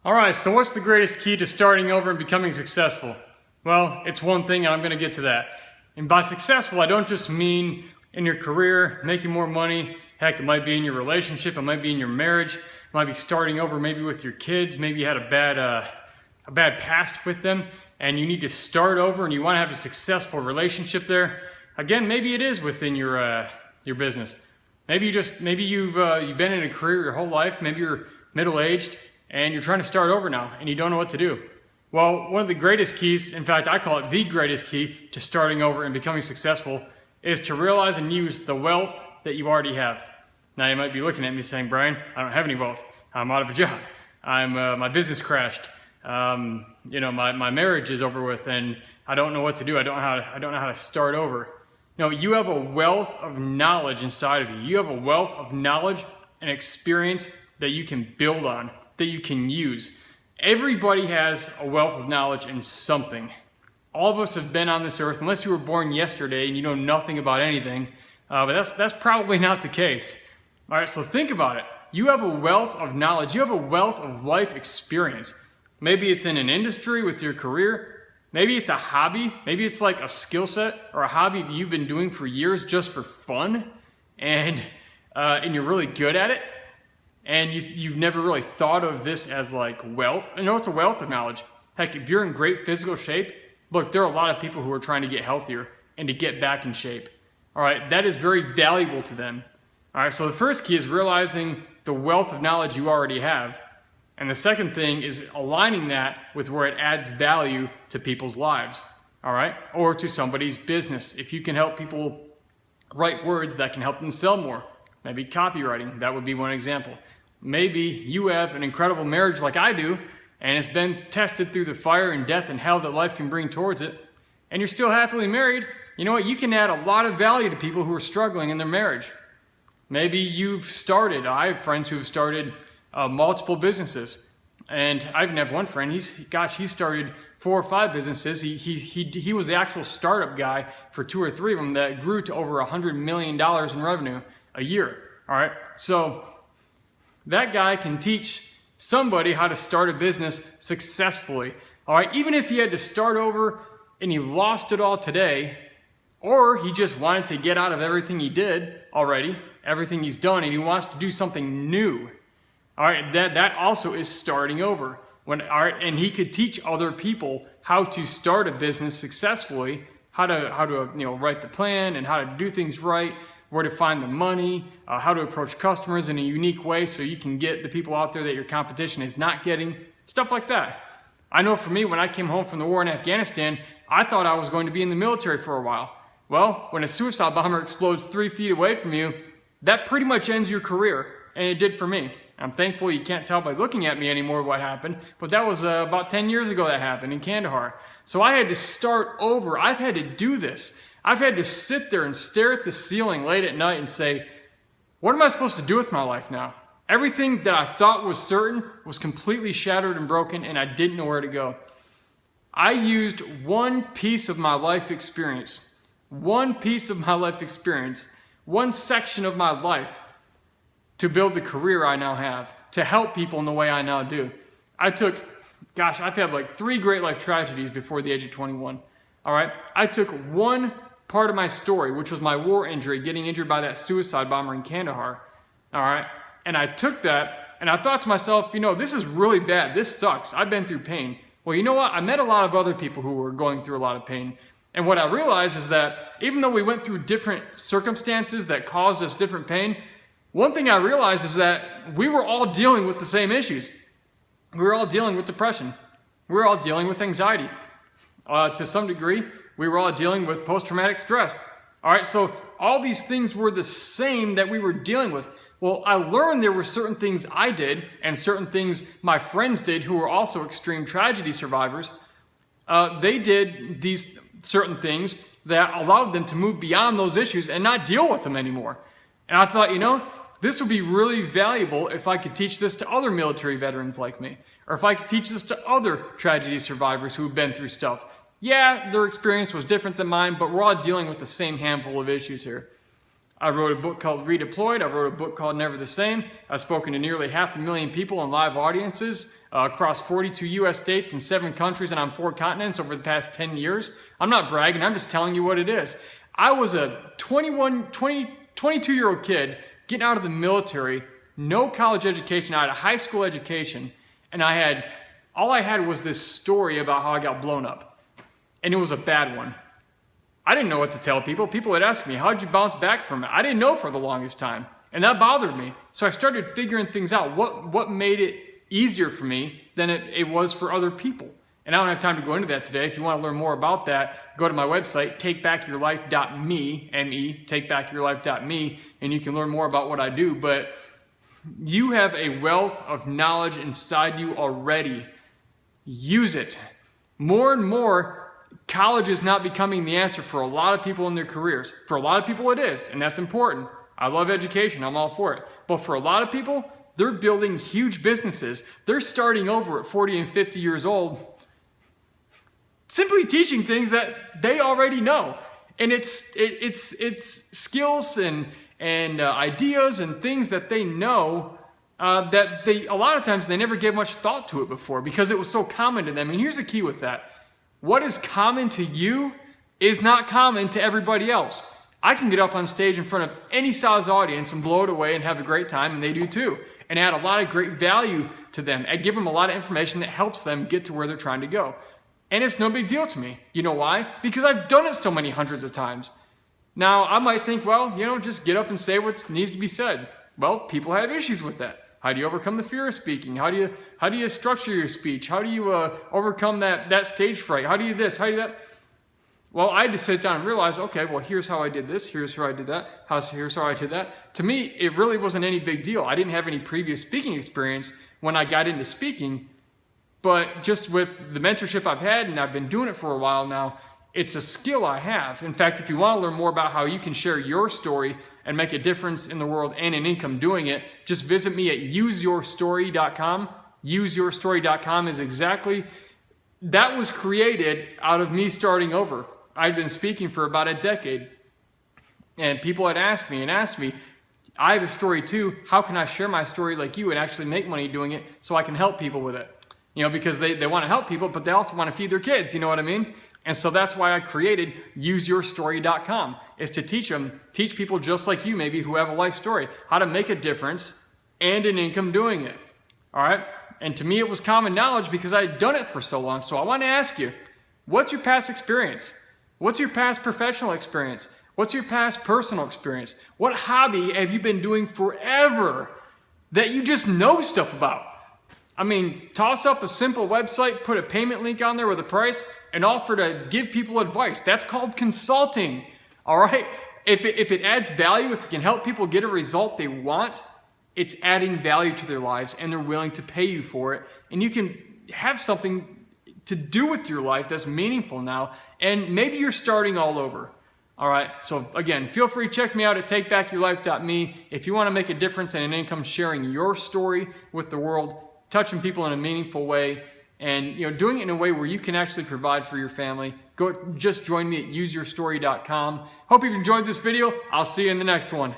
All right, so what's the greatest key to starting over and becoming successful? Well, it's one thing, and I'm going to get to that. And by successful, I don't just mean in your career, making more money. Heck, it might be in your relationship, it might be in your marriage, it might be starting over maybe with your kids. Maybe you had a bad past with them, and you need to start over, and you want to have a successful relationship there. Again, maybe it is within your business. Maybe you've been in a career your whole life. Maybe you're middle-aged and you're trying to start over now and you don't know what to do. Well, one of the greatest keys, in fact, I call it the greatest key to starting over and becoming successful, is to realize and use the wealth that you already have. Now you might be looking at me saying, Brian, I don't have any wealth. I'm out of a job. My business crashed. My marriage is over with and I don't know what to do. I don't know how to start over. No, you have a wealth of knowledge inside of you. You have a wealth of knowledge and experience that you can build on, that you can use. Everybody has a wealth of knowledge in something. All of us have been on this earth, unless you were born yesterday and you know nothing about anything, but that's probably not the case. All right, so think about it. You have a wealth of knowledge. You have a wealth of life experience. Maybe it's in an industry with your career. Maybe it's a hobby. Maybe it's like a skill set or a hobby that you've been doing for years just for fun, and you're really good at it. And you've never really thought of this as like wealth. I know it's a wealth of knowledge. Heck, if you're in great physical shape, look, there are a lot of people who are trying to get healthier and to get back in shape. All right, that is very valuable to them. All right, so the first key is realizing the wealth of knowledge you already have. And the second thing is aligning that with where it adds value to people's lives, all right? Or to somebody's business. If you can help people write words that can help them sell more, maybe copywriting, that would be one example. Maybe you have an incredible marriage like I do, and it's been tested through the fire and death and hell that life can bring towards it, and you're still happily married. You know what? You can add a lot of value to people who are struggling in their marriage. Maybe I have friends who have started multiple businesses, and I even have one friend. He started 4 or 5 businesses. He was the actual startup guy for 2 or 3 of them that grew to over $100 million in revenue a year. All right, so that guy can teach somebody how to start a business successfully. All right, even if he had to start over and he lost it all today, or he just wanted to get out of everything he did already, everything he's done, and he wants to do something new. All right, that also is starting over. And he could teach other people how to start a business successfully, how to write the plan and how to do things right, where to find the money, how to approach customers in a unique way so you can get the people out there that your competition is not getting, stuff like that. I know for me, when I came home from the war in Afghanistan, I thought I was going to be in the military for a while. Well, when a suicide bomber explodes 3 feet away from you, that pretty much ends your career, and it did for me. I'm thankful you can't tell by looking at me anymore what happened, but that was about 10 years ago that happened in Kandahar. So I had to start over. I've had to do this. I've had to sit there and stare at the ceiling late at night and say, what am I supposed to do with my life now? Everything that I thought was certain was completely shattered and broken, and I didn't know where to go. I used one piece of my life experience, one section of my life to build the career I now have, to help people in the way I now do. I've had like 3 great life tragedies before the age of 21. All right, I took one part of my story, which was my war injury, getting injured by that suicide bomber in Kandahar. All right, and I took that and I thought to myself, this is really bad. This sucks. I've been through pain. Well, you know what? I met a lot of other people who were going through a lot of pain. And what I realized is that even though we went through different circumstances that caused us different pain, one thing I realized is that we were all dealing with the same issues. We were all dealing with depression. We were all dealing with anxiety. To some degree, we were all dealing with post-traumatic stress. All right, so all these things were the same that we were dealing with. Well, I learned there were certain things I did and certain things my friends did who were also extreme tragedy survivors. They did these certain things that allowed them to move beyond those issues and not deal with them anymore. And I thought, this would be really valuable if I could teach this to other military veterans like me, or if I could teach this to other tragedy survivors who've been through stuff. Yeah, their experience was different than mine, but we're all dealing with the same handful of issues here. I wrote a book called Redeployed. I wrote a book called Never the Same. I've spoken to nearly 500,000 people in live audiences across 42 US states and 7 countries and on 4 continents over the past 10 years. I'm not bragging, I'm just telling you what it is. I was a 22-year-old kid getting out of the military, no college education. I had a high school education, and all I had was this story about how I got blown up. And it was a bad one. I didn't know what to tell people. People would ask me, how'd you bounce back from it? I didn't know for the longest time. And that bothered me. So I started figuring things out. What made it easier for me than it was for other people? And I don't have time to go into that today. If you want to learn more about that, go to my website, takebackyurlife.me, M-E, takebackyurlife.me, and you can learn more about what I do. But you have a wealth of knowledge inside you already. Use it. More and more, college is not becoming the answer for a lot of people in their careers. For a lot of people it is, and that's important. I love education, I'm all for it. But for a lot of people, they're building huge businesses. They're starting over at 40 and 50 years old, simply teaching things that they already know. And it's skills and ideas and things that they know that a lot of times they never gave much thought to it before because it was so common to them. And here's the key with that. What is common to you is not common to everybody else. I can get up on stage in front of any size audience and blow it away and have a great time, and they do too, and add a lot of great value to them and give them a lot of information that helps them get to where they're trying to go. And it's no big deal to me. You know why? Because I've done it so many hundreds of times. Now, I might think, well, just get up and say what needs to be said. Well, people have issues with that. How do you overcome the fear of speaking? How do you structure your speech? How do you overcome that stage fright? How do you this? How do you that? Well, I had to sit down and realize, okay, well, here's how I did this. Here's how I did that. Here's how I did that. To me, it really wasn't any big deal. I didn't have any previous speaking experience when I got into speaking. But just with the mentorship I've had, and I've been doing it for a while now, it's a skill I have. In fact, if you want to learn more about how you can share your story and make a difference in the world and in income doing it, just visit me at useyourstory.com. Useyourstory.com is that was created out of me starting over. I'd been speaking for about a decade, and people had asked me, I have a story too. How can I share my story like you and actually make money doing it so I can help people with it? Because they want to help people, but they also want to feed their kids, you know what I mean? And so that's why I created useyourstory.com, is to teach people just like you maybe who have a life story, how to make a difference and an income doing it. All right? And to me, it was common knowledge because I had done it for so long. So I want to ask you, what's your past experience? What's your past professional experience? What's your past personal experience? What hobby have you been doing forever that you just know stuff about? I mean, toss up a simple website, put a payment link on there with a price, and offer to give people advice. That's called consulting, all right? If it adds value, if it can help people get a result they want, it's adding value to their lives, and they're willing to pay you for it. And you can have something to do with your life that's meaningful now, and maybe you're starting all over. All right, so again, feel free to check me out at takebackyurlife.me if you want to make a difference in an income, sharing your story with the world, touching people in a meaningful way, and doing it in a way where you can actually provide for your family. Just join me at useyourstory.com. Hope you've enjoyed this video. I'll see you in the next one.